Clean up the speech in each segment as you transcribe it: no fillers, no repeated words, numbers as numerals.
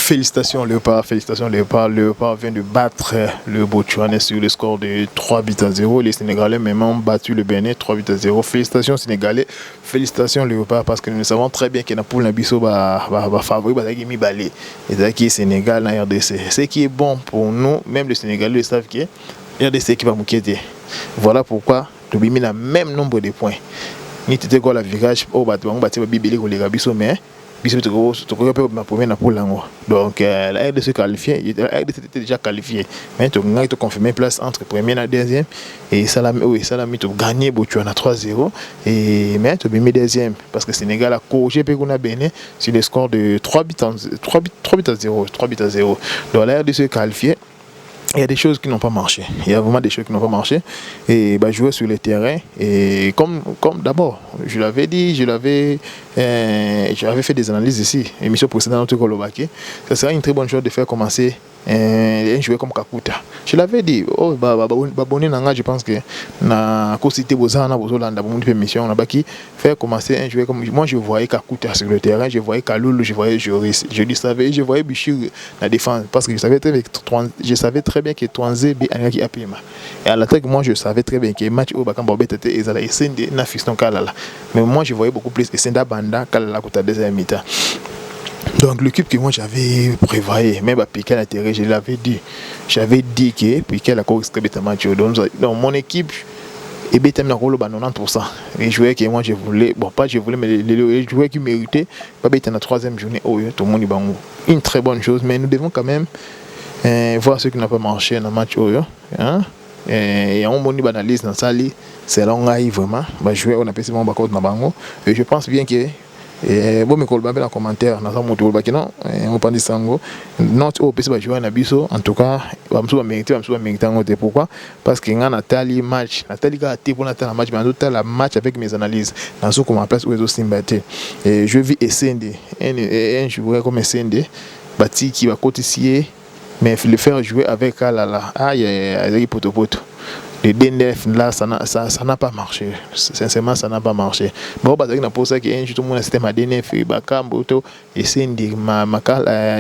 Félicitations Léopard, félicitations Léopard. Léopard vient de battre le Botswana sur le score de 3-0. Les Sénégalais même ont battu le Bénin 3-0. Félicitations Sénégalais, félicitations Léopard parce que nous savons très bien que la poule Nabiso va favori mi balé. Et qui est Sénégal dans RDC. Ce qui est bon pour nous, même les Sénégalais le savent que RDC qui va m'inquiéter. Voilà pourquoi nous avons mis le même nombre de points. Ni était quoi la virage au bâtiment, on bâtit bibélé pour les Gabiso mais donc la RDC qualifiée, la RDC était déjà qualifiée. Mais tu as confirmé place entre première et deuxième. Et Salami tu as gagné Botswana 3-0. Et mais tu as mis deuxième parce que Sénégal a corrigé Pekuna Bénin sur le score de 3-0. Donc la RDC est qualifiée. Il y a des choses qui n'ont pas marché. Il y a vraiment des choses qui n'ont pas marché. Et jouer sur le terrain. Et comme d'abord, je l'avais dit, j'avais fait des analyses ici. Émission précédente, ça serait une très bonne chose de faire commencer un joueur comme Kakuta. Je l'avais dit, je pense que na cosité Bozana, Bozolanda, mission, on a qui faire commencer un joueur comme moi. Je voyais Kakuta sur le terrain, je voyais Kaloulou, je voyais Joris, je voyais Bichir la défense parce que je savais très bien que Twanzé Anaki Apima. Et à l'attaque, moi je savais très bien que le match au Bakambo était Ezala et Sende na fiston Kalala. Mais moi je voyais beaucoup plus Senda Banda Kalala Kota deuxième mi-temps. Donc l'équipe que moi j'avais prévoyé, même à Piqué à l'intérieur, je l'avais dit. J'avais dit que Piqué la course très bêtement. Donc mon équipe est bêtement dans le 90%. Les joueurs que moi je voulais, mais les joueurs qui méritaient, pas bêtement dans la troisième journée, tout le monde est une très bonne chose, mais nous devons quand même voir ce qui n'a pas marché dans le match. Et on m'a analyse dans ça, c'est là on a vraiment, jouer on a passé mon bacot dans bango. Et je pense bien que bon me colbabe en commentaire dans mon tour bakino on pense sango not au pesi jouer na biso en tout cas va mériter ngote. Pourquoi? Parce que nga Nathalie match Nathalie ga té pour Nathalie match mais tout la match avec mes analyses dans ce qu'on place où les Simbaté et je vis SND un joueur comme SND bati qui va cotiser mais le faire jouer avec Alala aïe poto. Le DNF là ça n'a pas marché. Sincèrement ça n'a pas marché. Bon parce que na pour ça que tout le monde système à DNF Bakambo et c'est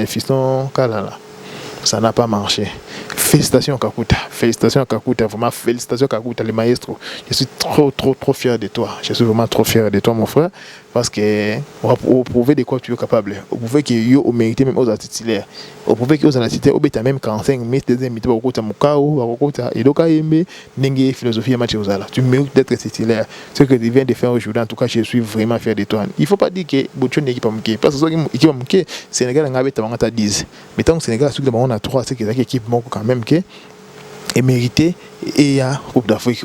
fiston Kalala. Ça n'a pas marché. Félicitations Kakuta, vraiment félicitations Kakuta le maestro. Je suis trop fier de toi. Je suis vraiment trop fier de toi mon frère parce que on prouver de quoi tu es capable. On prouver que yo au mérité même aux titulaires. On prouver que aux titulaires au beta même 45 minutes deuxième mi-temps au côté Mukao, au côté Edoka Yembe, Nengue philosophie match aux ala. Tu mérites d'être titulaire. Ce que tu viens de faire aujourd'hui en tout cas je suis vraiment fier de toi. Il faut pas dire que Botswana n'équipe pas manqué parce que l'équipe a manqué Sénégal n'a pas 10. Mais tant que Sénégal on a 3 c'est que l'équipe manque quand même que est mérité et il y a Coupe d'Afrique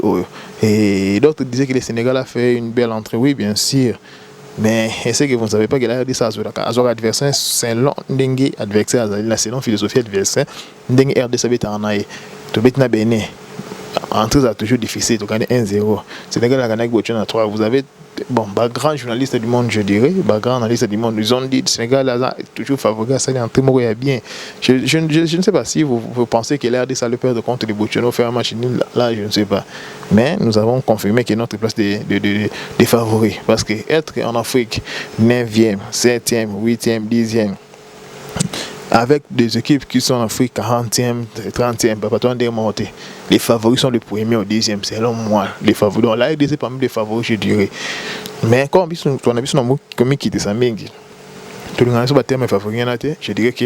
et d'autres disaient que le Sénégal a fait une belle entrée, oui bien sûr, mais c'est que vous ne savez pas que là dit ça à adversaire c'est long dengue adversaire la c'est non philosophie adversaire dengue RDC beta en aille to betna Bénin entrée à toujours difficile to gagner 1-0 Sénégal a gagné Botswana 3. Vous avez grand journaliste du monde, je dirais, grand analyste du monde, ils ont dit que le Sénégal a toujours favori, ça est en très mauvais bien. Je ne sais pas si vous pensez que l'RD ça le perd contre les Botswana faire un match nul, là je ne sais pas. Mais nous avons confirmé que notre place des favoris, parce que être en Afrique 9e, 7e, 8e, 10e, avec des équipes qui sont en Afrique 40e, 30e, les favoris sont les premiers au 10e, selon moi, les favoris. Donc là, c'est parmi les favoris, je dirais. Mais quand on a vu son comme qui était ça, tout le monde sur le terme favoris, je dirais que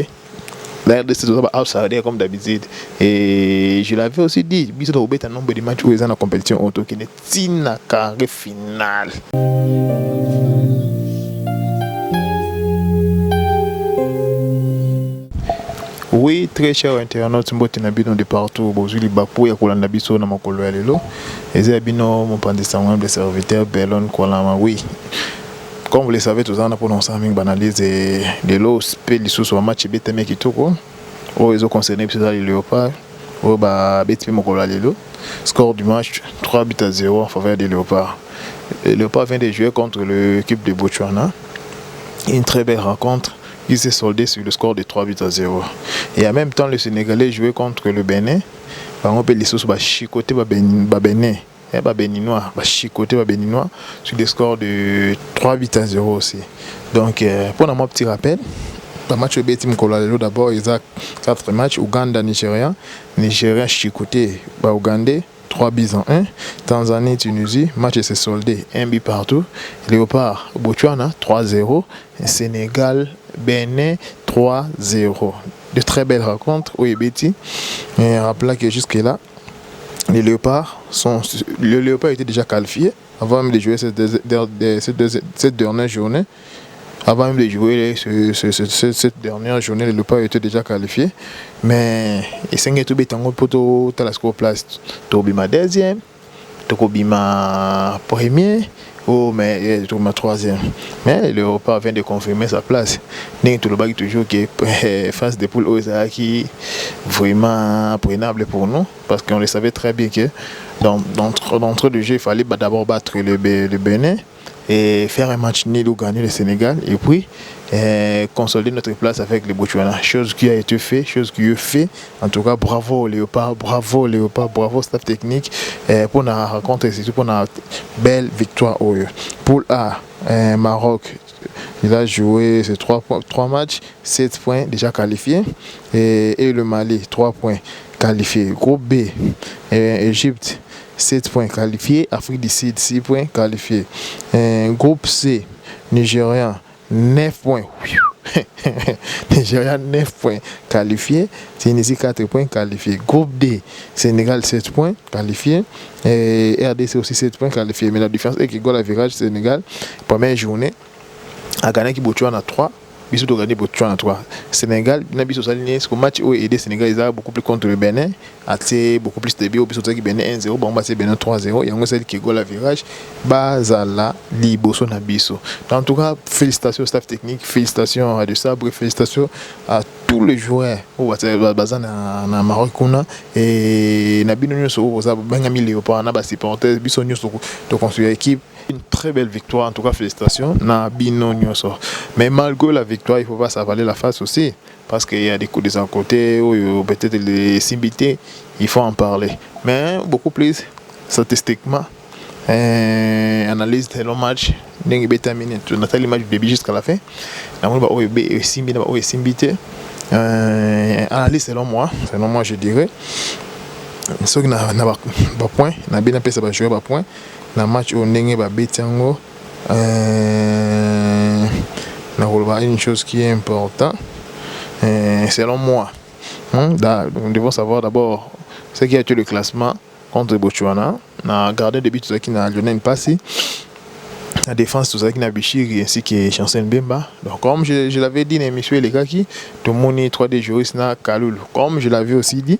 la RDC doit pas outsider comme d'habitude. Et je l'avais aussi dit, il y a un nombre de matchs où ils sont en compétition auto qui est une carré finale. Oui, très cher internaute, mbote na bino de partout, bozuli bapo ya kolanda biso na makolo ya lelo. Eza bino mon pandesangam de serviteur Belon Kolama. Oui. Comme vous le savez, tous en a pour nous analyse de l'eau spécial sur match BTM kitoko. Oh, ils ont concerné les Léopards. Oh, bah BTM makolo ya lelo. Score du match 3-0 en faveur des Léopards. Les Léopards vient de jouer contre l'équipe de Botswana. Une très belle rencontre. Il s'est soldé sur le score de 3-0. Et en même temps, le Sénégalais jouait contre le Bénin. On peut les sous chicoter Bénin. Béninois, chicoter Béninois sur le score de 3-0 aussi. Donc, pour un petit rappel, Le match Betim Kolalelo d'abord, ils ont 4 matchs. Ouganda, Nigeria. Nigeria, Chikoté, Ougandais. 3 buts en 1. Tanzanie, Tunisie. Match s'est soldé 1 but partout. Léopard, Botswana, 3-0. Sénégal, Bénin, 3-0. De très belles rencontres. Oui, Betty. Rappelons que jusque-là, le Léopard était déjà qualifié avant même de jouer cette dernière journée. Avant même de jouer cette dernière journée, le Léopard était déjà qualifié. Mais il s'est tout bétango pour tout la score place. Tobima deuxième, Tokobima premier, mais Tobima troisième. Mais le Léopard vient de confirmer sa place. N'est tout le bac toujours qui est face des poules qui vraiment prenable pour nous, parce qu'on le savait très bien que d'entre le jeu, il fallait d'abord battre le Bénin et faire un match nul ou gagner le Sénégal et puis consolider notre place avec les Botswana. Chose qui a été fait, chose qui est fait. En tout cas, bravo Léopard, bravo staff technique pour la rencontre et surtout pour la belle victoire au Poule A, Maroc. Il a joué ces 3 matchs, 7 points déjà qualifiés. Et le Mali, 3 points qualifiés. Groupe B, Égypte, 7 points qualifiés. Afrique du Sud, 6 points qualifiés. Groupe C, Nigeria, 9 points. Nigeria, 9 points qualifiés. Tunisie, 4 points qualifiés. Groupe D, Sénégal, 7 points qualifiés. Et RDC aussi 7 points qualifiés. Mais la différence est que goal à virage, Sénégal, première journée, a gagné qui Botswana 3. Bisous de gagner Botswana 3. Sénégal, il y a bisous s'aligner. Ce match où aider Sénégal, ils ont beaucoup plus contre le Bénin. A beaucoup plus de bio. Bisous qui Bénin 1-0. Bon, c'est Bénin 3-0. Il y a un seul qui goal à virage. Bazala, Liboso Nabiso. En tout cas, félicitations au staff technique. Félicitations à De Sabre. Félicitations à tous les joueurs. Au Bazan na Maroc. Et Nabino Nyos, Bengami Léopard, Naba supporters. Bisous Nyos, de construire l'équipe. Une très belle victoire, en tout cas félicitations. Nabino Nyos. Mais malgré la victoire, il ne faut pas s'avaler la face aussi. Parce qu'il y a des coups de son côté, ou peut-être les simbilités, il faut en parler. Mais beaucoup plus statistiquement, analyse de long match, n'engue bétamine, tu n'as pas l'image du début jusqu'à la fin. Analyse selon moi, je dirais. Ceux qui n'ont pas point, n'a bien appelé ça va jouer pas point. Dans match où n'engue ba bétango, une chose qui est importante. Selon moi, nous devons savoir d'abord ce qui a été le classement contre Botswana. On a gardé depuis tout ça qui n'a Lionel Passy, la défense tout ça qui n'a Bichiri ainsi que Chancel Bemba. Donc comme je l'avais dit, messieurs les gars qui tout le monde 3D juristes na Kaloul. Comme je l'avais aussi dit,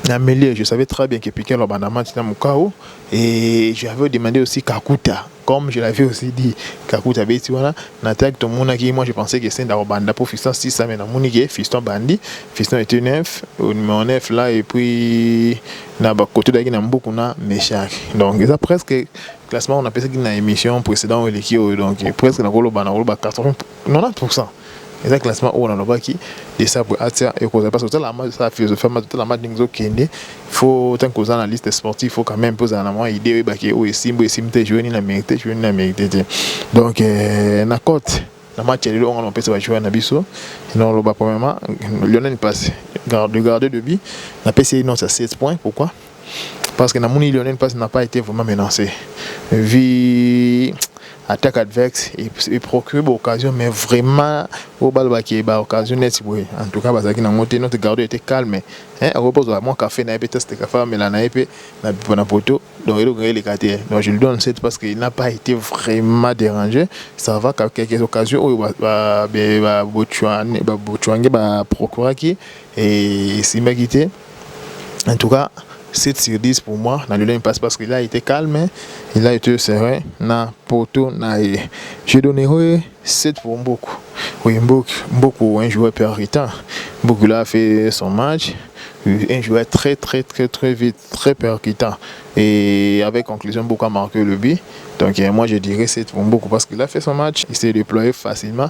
je savais très bien que Piqué Lobandama était dans mon chaos et j'avais demandé aussi Kakuta. Comme je l'avais aussi dit, Kakuta Beti voilà, n'attaque tout le monde qui moi je pensais que c'était dans Banda pour Fiston 6 ça mais dans mon Fiston Bandi, Fiston était 9, au numéro 9 là et puis na côté d'agi na beaucoup na Meshak. Donc ça presque classement on appelle ça une émission précédente l'équipe donc presque na golo bana 90%. Et ça classement où on a le qui de ça pour attirer et cause parce que la match ça philosophie toute la match n'exo kende faut tant qu'aux analystes sportifs faut quand même poser en idée ba que o simbo simte jouer ni la mérité donc na cote la match est on peut se jouer na biso non le bas premièrement Lionel passe garder de but na PC non ça 7 points pourquoi parce que na moni Lionel passe n'a pas été vraiment menacé vu attaque adverse et procure l'occasion mais vraiment au bal qui est occasion net en tout cas parce que notre garde était calme hein on repose à mon café na test café mais la na épée na poto donc il a les quartiers donc je lui donne 7 parce qu'il n'a pas été vraiment dérangé ça va quelques occasions où Botswana ba procurer qui et Simbagité en tout cas 7 sur 10 pour moi, dans le passe parce qu'il a été calme, il a été serein, na poto, na je donnerai 7 pour beaucoup. Oui, beaucoup, un joueur percutant. Beaucoup là a fait son match, un joueur très vite, très percutant. Et avec conclusion, beaucoup a marqué le but. Donc moi je dirais 7 pour beaucoup parce qu'il a fait son match, il s'est déployé facilement.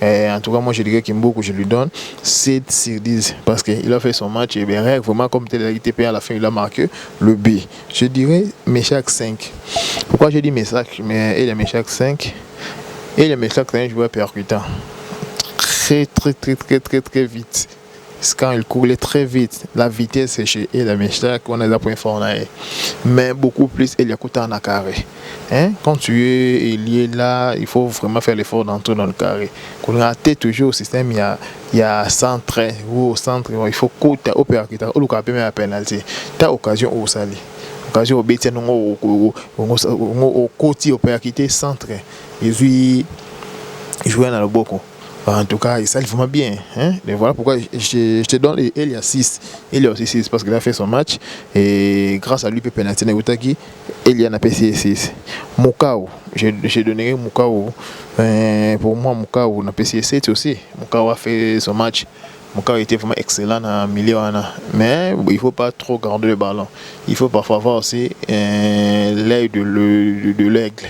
En tout cas, moi je dirais qu'Mboko, je lui donne 7 sur 10 parce qu'il a fait son match et bien vraiment comme tel ITP à la fin il a marqué le but. Je dirais Meshak 5. Pourquoi je dis Meshak? Mais il est Meshak 5 et il est Meshak 5 joueur percutant. très vite. Quand il coulait très vite, la vitesse c'est chez El Ameshtak, on a des points forts, mais beaucoup plus il y a en carré. Hein? Quand tu es lié là, il faut vraiment faire l'effort d'entrer dans le carré. Quand on a toujours au système, il y a centre ou au centre, il faut côté opérateur, ou le cap même à pénalité. Tu as occasion au sali. Occasion au bêtise au côté opérateur centre. Et puis jouer dans le beaucoup. En tout cas, ça il vraiment bien. Hein? Et voilà pourquoi je te donne. Il y a 6. Il y a aussi 6 parce qu'il a fait son match. Et grâce à lui, Pépenatine Outaki, il y en a PC 6. Mukau, j'ai donné Mukau. Pour moi, Mukau, on a PC 7 aussi. Mukau a fait son match. Mukau était vraiment excellent dans le milieu. Mais il ne faut pas trop garder le ballon. Il faut parfois avoir aussi l'œil de l'aigle.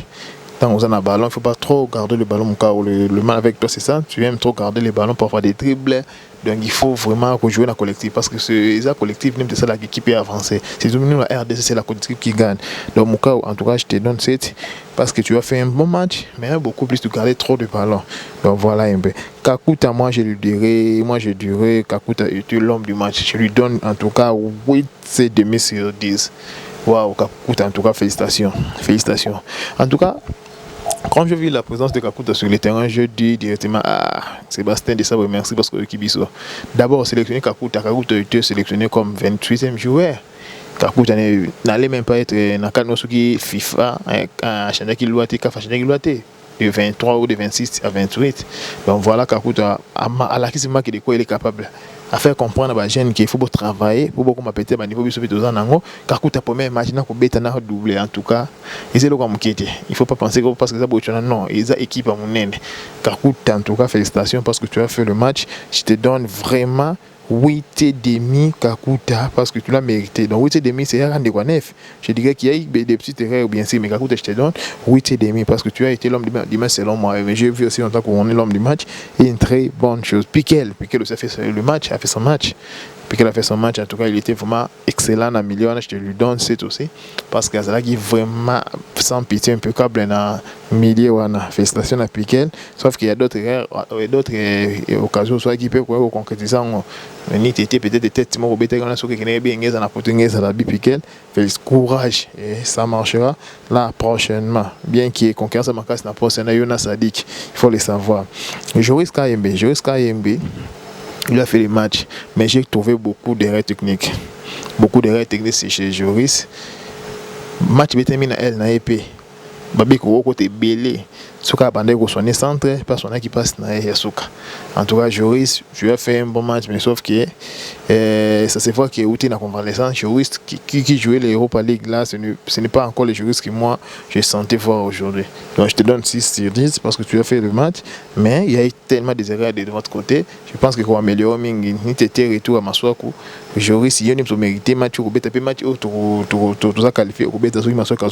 Quand on a un ballon, il ne faut pas trop garder le ballon. Le mal avec toi, c'est ça. Tu aimes trop garder les ballons pour avoir des dribbles. Donc il faut vraiment jouer dans le collectif. Parce que c'est le collectif, même c'est ça l'équipe est avancée. C'est tout le la RDC, c'est la collectif qui gagne. Donc mon cas, en tout cas, je te donne 7. Parce que tu as fait un bon match, mais beaucoup plus de garder trop de ballons. Donc voilà un peu. Kakuta, moi je dirais, Kakuta était l'homme du match. Je lui donne en tout cas 8,5 sur 10. Waouh, Kakuta, en tout cas, félicitations. Félicitations. En tout cas, quand je vis la présence de Kakuta sur le terrain, je dis directement Sébastien Desabre, merci parce que Kibiso. D'abord, sélectionner Kakuta a été sélectionné comme 28e joueur. Kakuta n'allait même pas être dans le FIFA, à Chanaki Louate, de 23 ou de 26 à 28. Donc voilà, Kakuta, à la question de quoi il est capable. À faire comprendre à gens qu'il faut travailler pour beaucoup m'appeler à niveau de deux ans. Kakuta premier match n'a pas doublé en tout cas. Et c'est le comme qui était. Il faut pas penser que parce que ça bouge non, ils ont équipe à mon aide. Kakuta en tout cas félicitations parce que tu as fait le match. Je te donne vraiment 8,5 Kakuta parce que tu l'as mérité. Donc 8,5 c'est un rendez-vous neuf. Je dirais qu'il y a eu des petites erreurs bien sûr, mais Kakuta je te donne 8,5 parce que tu as été l'homme du match selon moi. Mais j'ai vu aussi en tant qu'on est l'homme du match et une très bonne chose. Piquel aussi a fait le match, a fait son match. Piquel a fait son match, en tout cas il était vraiment excellent dans milieu. Je te lui donne 7 aussi parce que c'est là qui est vraiment sans pitié impeccable dans le milieu. Félicitations à Piquel. Sauf qu'il y a d'autres erreurs, d'autres occasions soit qui peuvent concrétiser. Ni t'étais peut-être des têtes, moi, on a sauté qui n'est bien à la portugais à la Piquel. Félix courage et ça marchera là prochainement. Bien qu'il y ait concurrence à ma casse, n'a pas Yona Sadik, il faut le savoir. Joris KMB, il a fait les matchs, mais j'ai trouvé beaucoup d'erreurs techniques. Beaucoup d'erreurs techniques chez Joris. Match bétamine elle n'a épée. Babi ko côté belé. Souka bandé ko soigner centre, pas son qui passe na Souka. En tout cas, Joris, tu as fait un bon match, mais sauf que ça se voit qu'il est outil dans la convalescence. Joris qui jouait l'Europa League là, ce n'est pas encore le Joris que moi je sentais voir aujourd'hui. Donc je te donne 6 sur 10 parce que tu as fait le match, mais il y a eu tellement des erreurs de votre côté. Je pense que pour améliorer mingi, ni t'étais retour à Maswaku. Joris, il y a une mérité match au bêta match au tout ça qualifié au bêta sur Maswaku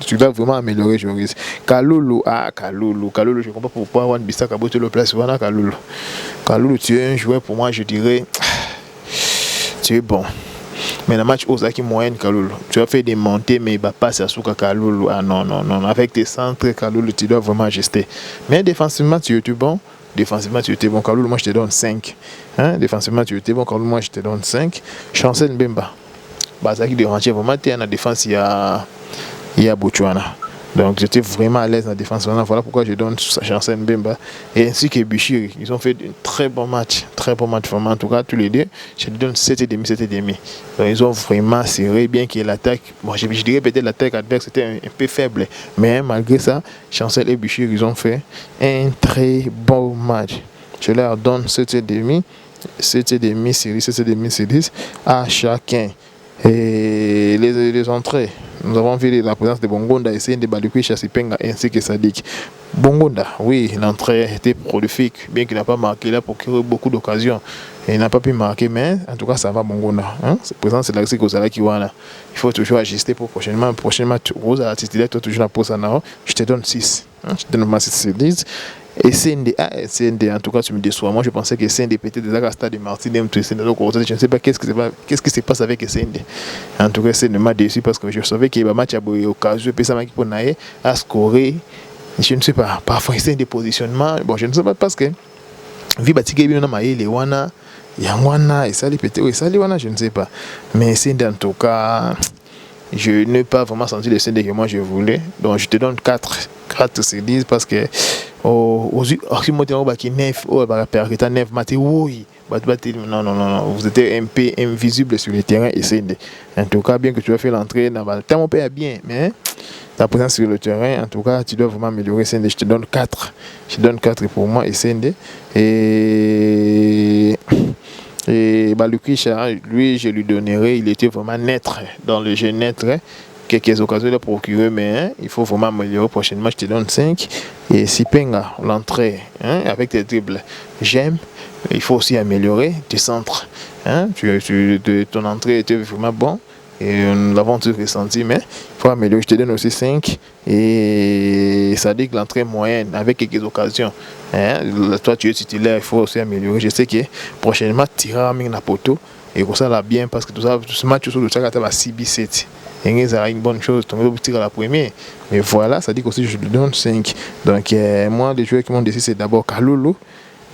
tu dois vraiment améliorer Joris. Kalulu, je comprends pourquoi Wan Bissaka a botté le place Wana Kalulu. Kalulu, tu es un joueur pour moi, je dirais, tu es bon. Mais dans le match Osaki moyenne Kalulu, tu as fait des montées, mais il va pas à Souka Kalulu. Ah non. Avec tes centres, Kalulu, tu dois vraiment ajuster. Mais défensivement, tu es bon. Kalulu, moi je te donne 5. Hein? Défensivement, tu étais bon. Kalulu, moi je te donne 5. Chancel Mbemba. Bazaki de Rancher, vraiment, tu es en défense, il y a Botswana. Donc j'étais vraiment à l'aise dans la défense. Voilà pourquoi je donne Chancel Mbemba et ainsi que Bichiri. Ils ont fait un très bon match vraiment. En tout cas, tous les deux, je donne 7,5. Donc ils ont vraiment serré, bien que l'attaque, je dirais peut-être l'attaque adverse était un peu faible. Mais malgré ça, Chancel et Bichiri, ils ont fait un très bon match. Je leur donne 7,5 sur 10 à chacun. Et les entrées, nous avons vu la présence de Bongonda et de Balikwi Chassipenga ainsi que Sadik. Bongonda, oui, l'entrée était prolifique, bien qu'il n'a pas marqué, il a procuré beaucoup d'occasions. Il n'a pas pu marquer, mais en tout cas, ça va Bongonda. Cette présence, c'est là que il faut toujours ajuster pour prochainement, Rose à titulaire, toi toujours la pose à Nao. Je te donne 6. Je te donne 6 sur 10. Et CND, en tout cas, tu me déçois. Moi, je pensais que CND peut-être déjà à stade de Martin, je ne sais pas qu'est-ce qui se passe avec CND. En tout cas, CND m'a déçu parce que je savais qu'il y a un match à occasion, puis ça m'a pour naïe à scorer. Je ne sais pas. Parfois, c'est des positionnements. Bon, je ne sais pas parce que vi batiki bino na mayele wana yangwana et ça les pété, oui ça les wana je ne sais pas, mais c'est en tout cas je n'ai pas vraiment senti le CD que moi je voulais, donc je te donne 4 sur 10 parce que aux mots qui 9 9 maté oui non vous êtes un peu invisible sur le terrain et c'est en tout cas bien que tu as fait l'entrée dans le temps on bien mais ta présence sur le terrain en tout cas tu dois vraiment améliorer CND. Je te donne 4 pour moi et CND et Balukisha, lui, je lui donnerai, il était vraiment naître dans le jeu naître. Quelques occasions de procurer, mais hein, il faut vraiment améliorer prochainement. Je te donne 5. Et Sipenga, l'entrée, hein, avec tes dribbles, j'aime. Il faut aussi améliorer tes centres. Hein, ton entrée était vraiment bon. Et nous l'avons tous ressenti, mais il faut améliorer. Je te donne aussi 5. Et ça dit que l'entrée moyenne, avec quelques occasions. Hein, toi, tu es titulaire, il faut aussi améliorer. Je sais que prochainement, tu iras à la poteau. Et comme ça, là, bien, parce que tout ça, ce match sur le chat, tu as 6-7. Et ça a une bonne chose, tu vas à la première. Mais voilà, ça dit qu'aussi, je lui donne 5. Donc, moi, les joueurs qui m'ont décidé, c'est d'abord Kalulu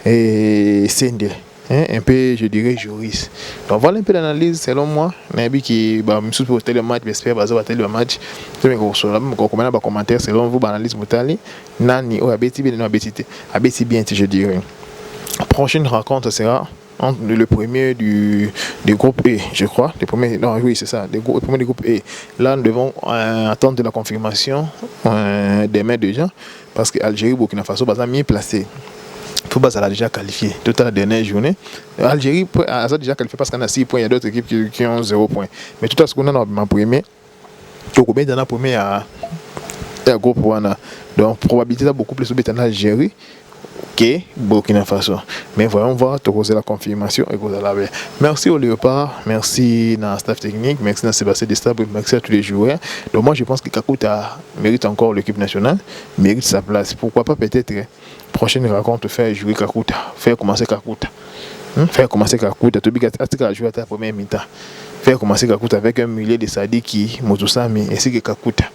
et Sende. Hein, un peu, je dirais, Joris. Donc voilà un peu l'analyse selon moi. Mais qui me soutient le match, j'espère que le match. Je vais vous commentaire selon vous, l'analyse Moutali. Nani, ou Abeti bien, je dirais. Prochaine rencontre sera entre le premier du groupe E, je crois. Le premier, non, oui, c'est ça, le premier du groupe E. Là, nous devons attendre de la confirmation des mains de gens parce que Algérie, Burkina Faso, sont mieux placés. Tout bas a déjà qualifié toute la dernière journée. Algérie a déjà qualifié parce qu'on a 6 points. Il y a d'autres équipes qui ont 0 points. Mais tout à ce qu'on a dans le premier, combien dans la première à groupe Wana. Donc probabilité beaucoup plus de l'Algérie que Burkina Faso. Mais voyons voir, tu as la confirmation et vous allez. Merci au Léopard, merci à staff technique, merci à Sébastien Destabres, merci à tous les joueurs. Donc moi je pense que Kakuta mérite encore l'équipe nationale, mérite sa place. Pourquoi pas peut-être prochaine rencontre faire jouer Kakuta, faire commencer Kakuta. Faire commencer Kakuta, tu as joué à ta première mi-temps. Faire commencer Kakuta avec un milieu de Sadiki, Motosami ainsi que Kakuta.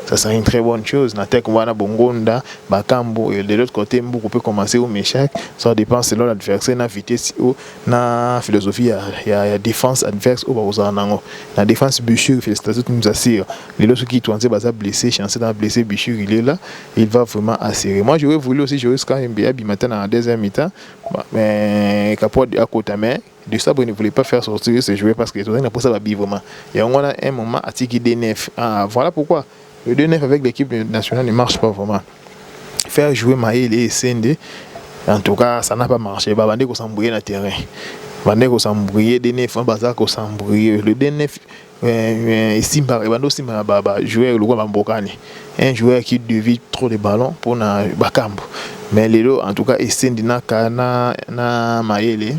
Ça serait une très bonne chose. Natek Wana Bongonda, Bakambo, et de l'autre côté, Mboukou peut commencer au Méchac. Ça dépend selon l'adversaire, la vitesse ou la philosophie. Il y a défense adverse ou Bauzanango. La défense Bichur, félicitations, nous assure. Les autres qui sont blessés, chanceux d'être blessé, Bichur, il est là. Il va vraiment assurer. Moi, j'aurais voulu aussi jouer jusqu'à NBA, matin dans la deuxième mi-temps. Mais Capo à côté, mais de ça, il ne voulait pas faire sortir ce joueur parce que tout le monde a ça va vivre. Il y a un moment à Tiki D9. Voilà pourquoi. Le 2-9 avec l'équipe nationale ne marche pas vraiment. Faire jouer Maïl et Sende, en tout cas, ça n'a pas marché. Bandé qu'on s'embrouille dans le terrain. Bandé qu'on s'embrouille, D9, un bazar qu'on s'embrouille. Le D9, Simba, Bando Simba, joueur le roi Mbokani. Un joueur qui dévie trop de ballons pour na Bakambo. Mais les deux, en tout cas, Sende na Maïl.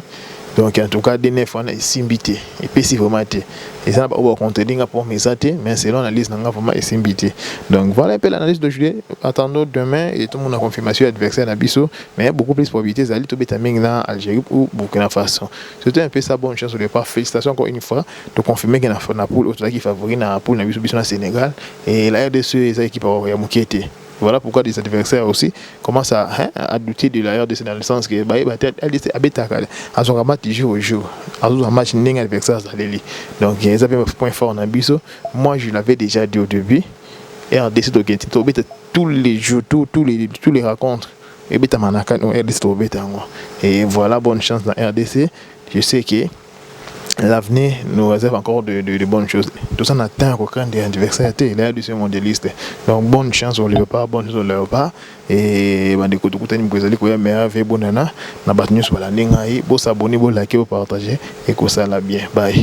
Donc en tout cas, D9 on a simbité et puis si vraiment et ça va pas contenir pour mes athées, mais selon l'analyse n'a vraiment simbité. Donc voilà un peu l'analyse de juillet. Attendons demain et tout le monde a confirmation adversaire à Bissau, mais beaucoup plus probabilité d'aller tout bétaming dans Algérie ou Burkina Faso. C'était un peu ça, bonne chance au départ. Félicitations encore une fois de confirmer qu'il y a une poule qui favorise la poule na Bissau na Sénégal et la RDC les équipes à Moukete. Voilà pourquoi des adversaires aussi commencent à douter de la RDC dans le sens que RDC a son match du jour au jour. A son match n'est adversaire donc ils avaient un point fort dans Bissau. Moi je l'avais déjà dit au début. RDC doit gagner tous les jours, tous les rencontres. Et voilà, bonne chance dans RDC. Je sais que l'avenir nous réserve encore de bonnes choses. Tout ça n'atteint aucun des adversaires. Il est du mondialiste. Donc bonne chance au Léopard, bonne chance au Léopard. Et de côté vous allez quoi meilleur avec bonana na battu sur la ligne. Vous s'abonner, vous liker, vous partager et que ça la bien. Bye.